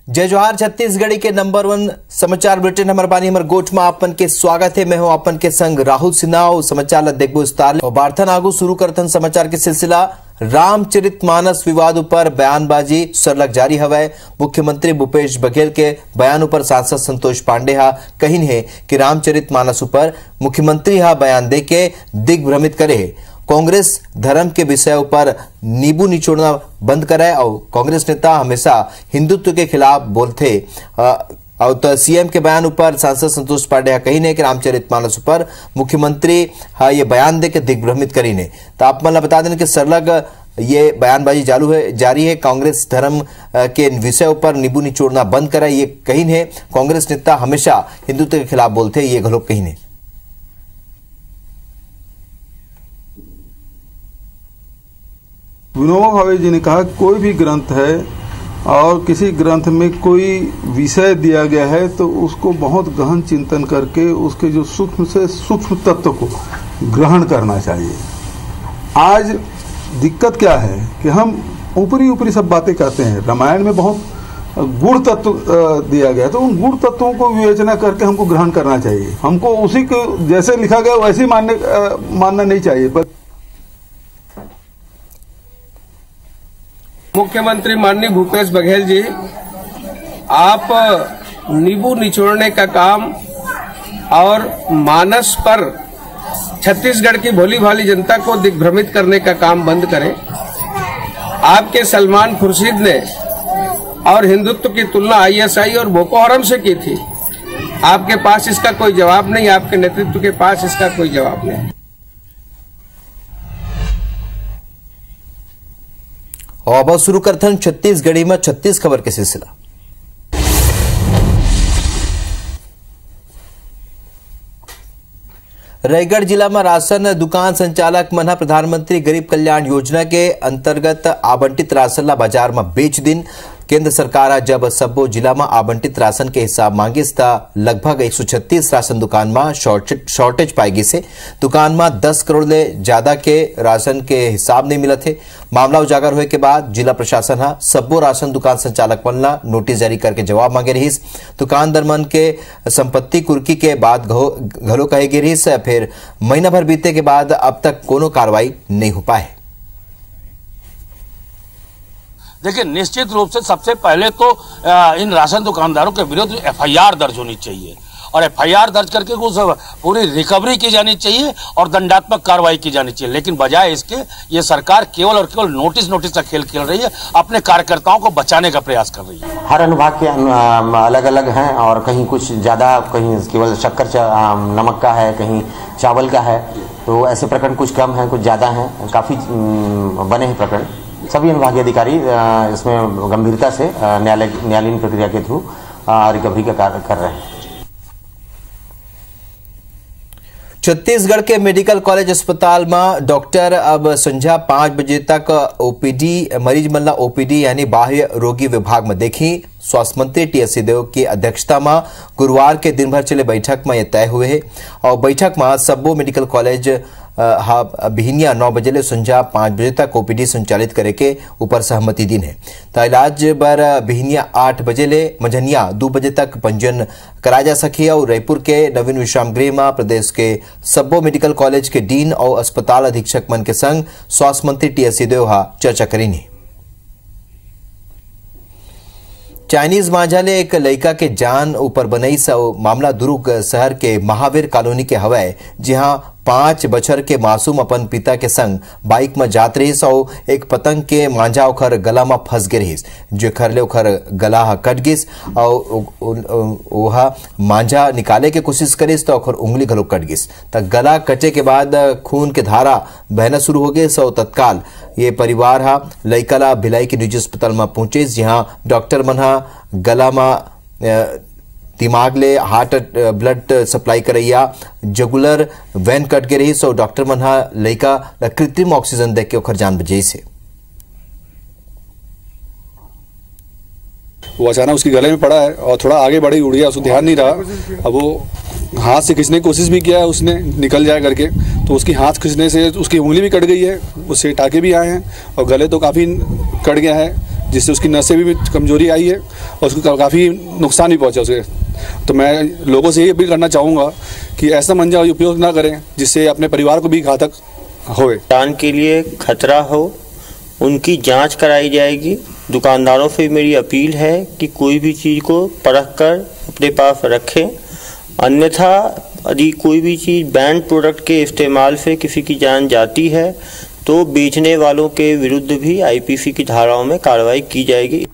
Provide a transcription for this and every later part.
जय जोहार छत्तीसगढ़ी के नंबर 1 समाचार बुलेटिन हमारे बानी हमारे गोठ में आपन के स्वागत है। मैं हूं आपन के संग राहुल सिन्हा। समाचार देखबो विस्तार और वार्ता आगू शुरू करथन समाचार के सिलसिला। रामचरितमानस विवाद पर बयानबाजी सरलग जारी हवै। मुख्यमंत्री भूपेश बघेल के बयान पर सांसद संतोष पांडे हा कहिन है कि रामचरितमानस पर मुख्यमंत्री हा बयान दे के दिग्भ्रमित करे है। कांग्रेस धर्म के विषय पर नींबू निचोड़ना बंद कराए और कांग्रेस नेता हमेशा हिंदुत्व के खिलाफ बोलते। और तो सीएम के बयान पर सांसद संतोष पांडे कही ने कि रामचरितमानस पर मुख्यमंत्री ये बयान दे के दिग्भ्रमित करी ने। तो आप मतलब बता दें कि सरलग ये बयानबाजी जारी है। कांग्रेस धर्म के विषय पर नींबू निचोड़ना बंद कराए ये कही ने। कांग्रेस नेता हमेशा हिंदुत्व के खिलाफ बोलते ये घलोक कही ने। विनोबा भावे जी ने कहा कोई भी ग्रंथ है और किसी ग्रंथ में कोई विषय दिया गया है तो उसको बहुत गहन चिंतन करके उसके जो सूक्ष्म से सूक्ष्म तत्व को ग्रहण करना चाहिए। आज दिक्कत क्या है कि हम ऊपरी सब बातें कहते हैं। रामायण में बहुत गुण तत्व दिया गया तो उन गुण तत्वों को विवेचना करके हमको ग्रहण करना चाहिए। हमको उसी को जैसे लिखा गया वैसे मानना नहीं चाहिए। मुख्यमंत्री माननीय भूपेश बघेल जी, आप नींबू निचोड़ने का काम और मानस पर छत्तीसगढ़ की भोली भाली जनता को दिग्भ्रमित करने का काम बंद करें। आपके सलमान खुर्शीद ने और हिंदुत्व की तुलना आईएसआई और बोको हराम से की थी। आपके पास इसका कोई जवाब नहीं, आपके नेतृत्व के पास इसका कोई जवाब नहीं। और अब शुरू करथन छत्तीसगढ़ी में 36 खबर के सिलसिला। रायगढ़ जिला में राशन दुकान संचालक मन प्रधानमंत्री गरीब कल्याण योजना के अंतर्गत आवंटित राशन ला बाजार में बेच दिन। केंद्र सरकार जब सब्बो जिला में आवंटित राशन के हिसाब मांगिस ता लगभग 136 राशन दुकान में शॉर्टेज पाएगी से दुकान में 10 करोड़ ले ज्यादा के राशन के हिसाब नहीं मिला थे। मामला उजागर होने के बाद जिला प्रशासन हा सब्बो राशन दुकान संचालक मन ला नोटिस जारी करके जवाब मांगे रहीस। दुकानदार मन के संपत्ति कुर्की के बाद घलो कहे गे रहीस। फिर महीना भर बीते के बाद अब तक कोनो कार्रवाई नहीं हो पाए। देखिए, निश्चित रूप से सबसे पहले तो इन राशन दुकानदारों के विरुद्ध एफआईआर दर्ज होनी चाहिए और एफआईआर दर्ज करके उस पूरी रिकवरी की जानी चाहिए और दंडात्मक कार्रवाई की जानी चाहिए। लेकिन बजाय इसके ये सरकार केवल और केवल नोटिस का खेल खेल रही है, अपने कार्यकर्ताओं को बचाने का प्रयास कर रही है। हर अनुभाग के अलग अलग हैं और कहीं कुछ ज्यादा, कहीं केवल शक्कर नमक का है, कहीं चावल का है। तो ऐसे प्रकरण कुछ कम है, कुछ ज्यादा है, काफी बने हैं प्रकरण। सभी अनुभागीय अधिकारी इसमें गंभीरता से न्यायालयीन प्रक्रिया के थ्रू रिकवरी का कार्य कर रहे हैं। छत्तीसगढ़ के मेडिकल कॉलेज अस्पताल में डॉक्टर अब संध्या 5 बजे तक ओपीडी मरीज मल्ला ओपीडी यानी बाह्य रोगी विभाग में देखी। स्वास्थ्य मंत्री टीएस सिंहदेव की अध्यक्षता में गुरुवार के दिन भर चले बैठक में यह तय हुए है और बैठक में सब्बो मेडिकल कॉलेज बिहनिया 9 बजे ले संध्या 5 बजे तक ओपीडी संचालित करे के ऊपर सहमति दिन है। तो इलाज बर बिहनिया 8 बजे ले मझनिया 2 बजे तक पंजीयन कराया जा सके और रायपुर के नवीन विश्राम गृह में प्रदेश के सब्बो मेडिकल कॉलेज के डीन और अस्पताल अधीक्षक मन के संग स्वास्थ्य मंत्री टीएस सिंहदेव चर्चा करेंगे। चाइनीज मांझा ले एक लड़का के जान ऊपर बनई मामला दुर्ग शहर के महावीर कॉलोनी के हवाए, जहां 5 बछर के मासूम अपन पिता के संग बाइक में जात रहीस और एक पतंग के मांझा ओखर गला में फंस गे रहीस। जो खरले ओखर गला कट गिस और ओहा मांझा निकाले के कोशिश करिस तो ओखर उंगली घलो कट गिस। त गला कटे के बाद खून के धारा बहना शुरू हो गए। सो तत्काल ये परिवार हा लइका ला भिलाई के निजी अस्पताल में पहुंचे, जहां डॉक्टर मन हा गला में दिमाग ले हार्ट ब्लड सप्लाई करैया जगुलर वैन कट के रही। सो डॉक्टर मन हा लइका कृत्रिम ऑक्सीजन दे के ओखर जान बचाई से। वो अचानक उसके गले में पड़ा है और थोड़ा आगे बढ़ी उड़ गया, उसको ध्यान नहीं रहा। अब वो हाथ से खींचने की कोशिश भी किया है उसने, निकल जाए करके, तो उसकी हाथ खींचने से उसकी उंगली भी कट गई है, उससे टाके भी आए हैं और गले तो काफ़ी कट गया है। जिससे उसकी नसें भी कमजोरी आई है और उसको काफ़ी नुकसान भी पहुंचा उसे। तो मैं लोगों से ये अपील करना चाहूँगा कि ऐसा मंजा उपयोग ना करें जिससे अपने परिवार को भी घातक होए। जान के लिए खतरा हो, उनकी जांच कराई जाएगी। दुकानदारों से मेरी अपील है कि कोई भी चीज़ को परख कर अपने पास रखें, अन्यथा यदि कोई भी चीज़ बैंड प्रोडक्ट के इस्तेमाल से किसी की जान जाती है तो बेचने वालों के विरुद्ध भी आईपीसी की धाराओं में कार्रवाई की जाएगी।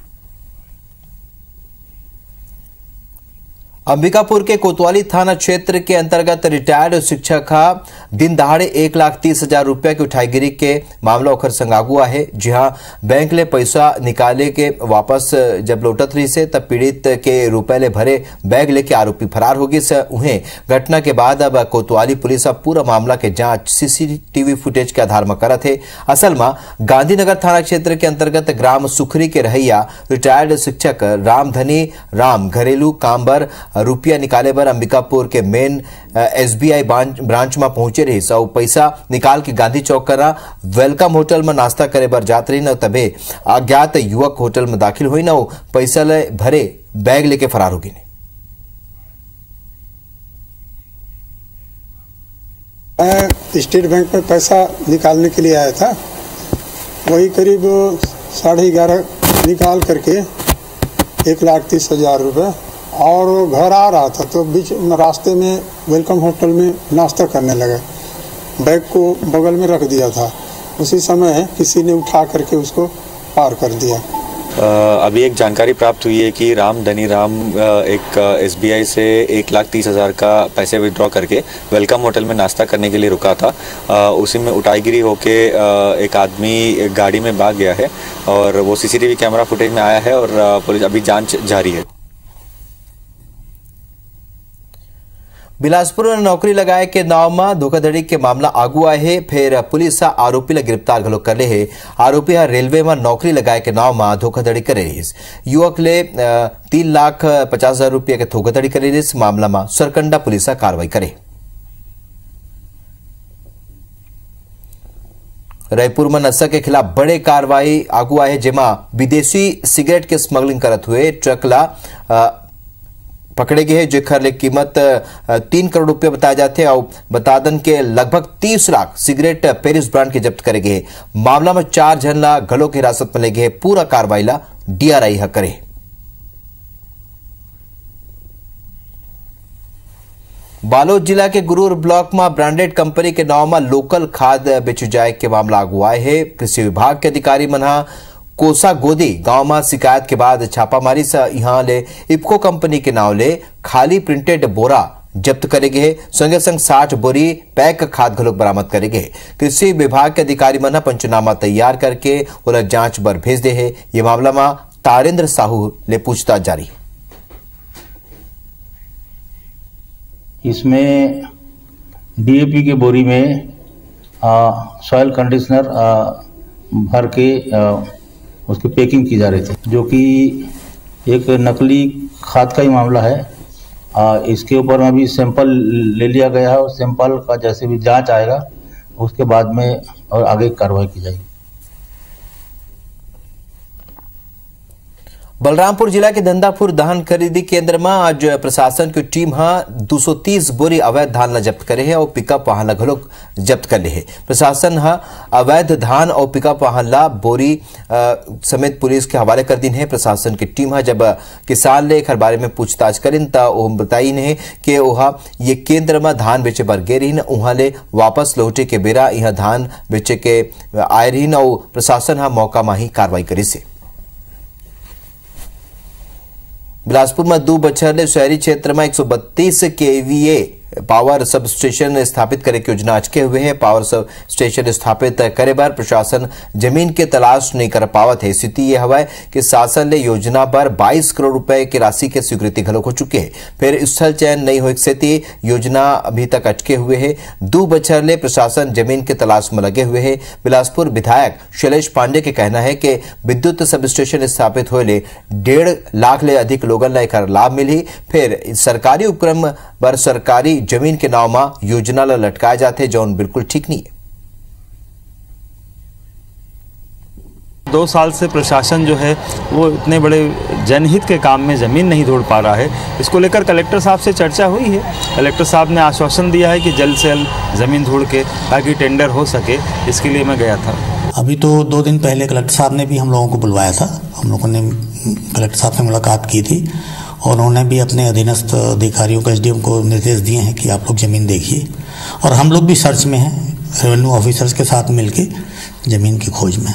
अंबिकापुर के कोतवाली थाना क्षेत्र के अंतर्गत रिटायर्ड शिक्षक का दिन दहाड़े 1,30,000 रुपया की उठाईगिरी के मामला ओखर संग आगू है। जी हां, बैंक ले पैसा निकाले के वापस जब लौटत रही से तब पीड़ित के रुपए ले भरे बैग लेके आरोपी फरार हो गई से। उन्हें घटना के बाद अब कोतवाली पुलिस अब पूरा मामला के जांच सीसीटीवी फुटेज के आधार में करत है। असल में गांधीनगर थाना क्षेत्र के अंतर्गत ग्राम सुखरी के रहिया रिटायर्ड शिक्षक रामधनी राम घरेलू काम बर रुपया निकाले बर अंबिकापुर के मेन एसबीआई ब्रांच में पहुंचे रही। सौ पैसा निकाल के गांधी चौक करा वेलकम होटल में नाश्ता करे बर जात रही न, तबे अज्ञात युवक होटल में दाखिल हुई न, पैसा ले भरे बैग लेके फरार हो गई। मैं स्टेट बैंक में पैसा निकालने के लिए आया था, वही करीब 11:30 निकाल करके 1,30,000 रुपये और घर आ रहा था तो बीच रास्ते में वेलकम होटल में नाश्ता करने लगा। बैग को बगल में रख दिया था, उसी समय किसी ने उठा करके उसको पार कर दिया। अभी एक जानकारी प्राप्त हुई है कि रामधनी राम एक एसबीआई से 1,30,000 का पैसे विड्रॉ करके वेलकम होटल में नाश्ता करने के लिए रुका था। उसी में उठाईगिरी होके एक आदमी गाड़ी में भाग गया है और वो सीसीटीवी कैमरा फुटेज में आया है और पुलिस अभी जांच जारी है। बिलासपुर में नौकरी लगाए के नाव में धोखाधड़ी के मामला आगू आए है। फिर पुलिस आरोपी ला गिरफ्तार घलो कर ले है। आरोपी रेलवे में नौकरी लगाए के नाव में धोखाधड़ी करे रही। युवक ले 3,50,000 रुपया के धोखाधड़ी करे रही। मामला में सरकंडा पुलिस कार्रवाई करे। रायपुर में नशा के खिलाफ बड़े कार्रवाई आगू आए, जेमा विदेशी सिगरेट के स्मगलिंग करत हुए ट्रक ला पकड़े गए हैं, जेकर ले कीमत 3 करोड़ रुपए बताए जाते और बतादन के लगभग 30 लाख सिगरेट पेरिस ब्रांड के जब्त करे गए। मामला में 4 जन ला घलों की हिरासत में ले गए। पूरा कार्रवाई ला डीआरआई करे। बालोद जिला के गुरूर ब्लॉक में ब्रांडेड कंपनी के नाव में लोकल खाद बेची जाए के मामला आगू आए है। कृषि विभाग के अधिकारी मना कोसा गोदी गांव में शिकायत के बाद छापामारी से यहां ले इफ्को कंपनी के नाव ले खाली प्रिंटेड बोरा जब्त करे गए। संगे संग 60 बोरी पैक खाद घलोक बरामद करे गए। कृषि विभाग के अधिकारी मन पंचनामा तैयार करके ओला जांच बर भेज दे है। ये मामला में तारेंद्र साहू ले पूछताछ जारी। इसमें डीएपी के बोरी में सॉइल कंडीशनर भर के उसकी पैकिंग की जा रही थी, जो कि एक नकली खाद का ही मामला है। इसके ऊपर में भी सैंपल ले लिया गया है और सैंपल का जैसे भी जांच आएगा उसके बाद में और आगे कार्रवाई की जाएगी। बलरामपुर जिला के धंधापुर धान खरीदी केंद्र में आज प्रशासन की टीम 230 बोरी अवैध धान ला जब्त करे है और पिकअप वाहन ला घलोक जब्त कर ले है। प्रशासन अवैध धान और पिकअप वाहन ला बोरी समेत पुलिस के हवाले कर दी है। प्रशासन की टीम जब किसान ले बारे में पूछताछ करिन तो बताई है कि वह ये केंद्र में धान बेचे बर गे रही वहां ले वापस लौटे के बेरा यह धान बेचे के आए रही और प्रशासन मौका में ही कार्रवाई करी से। बिलासपुर में 2 बछर शहरी क्षेत्र में 132 केवीए पावर सब स्टेशन स्थापित करे की योजना अचके हुए है। पावर सब स्टेशन स्थापित करे बार प्रशासन जमीन के तलाश नहीं कर पावत है। स्थिति यह हवा कि शासन ने योजना पर 22 करोड़ रुपए की राशि के स्वीकृति घलोक हो चुके हैं। फिर स्थल चयन नहीं हो स्थिति योजना अभी तक अटके हुए है। 2 बछर ले प्रशासन जमीन के तलाश में लगे हुए है। बिलासपुर विधायक शैलेश पांडे के कहना है कि विद्युत सब स्टेशन स्थापित होले 1.5 लाख ले अधिक लोगन ला एकर लाभ मिली। फिर सरकारी उपक्रम पर सरकारी जमीन के नाव में योजना ला लटकाए जाते जौन बिल्कुल ठीक नहीं है। 2 साल से प्रशासन जो है वो इतने बड़े जनहित के काम में ज़मीन नहीं ढूंढ पा रहा है। इसको लेकर कलेक्टर साहब से चर्चा हुई है। कलेक्टर साहब ने आश्वासन दिया है कि जल्द से जल्द ज़मीन ढूंढ के ताकि टेंडर हो सके, इसके लिए मैं गया था। अभी तो 2 दिन पहले कलेक्टर साहब ने भी हम लोगों को बुलवाया था। हम लोगों ने कलेक्टर साहब से मुलाकात की थी और उन्होंने भी अपने अधीनस्थ अधिकारियों को, SDM को निर्देश दिए हैं कि आप लोग ज़मीन देखिए। और हम लोग भी सर्च में हैं, रेवेन्यू ऑफिसर्स के साथ मिलके ज़मीन की खोज में।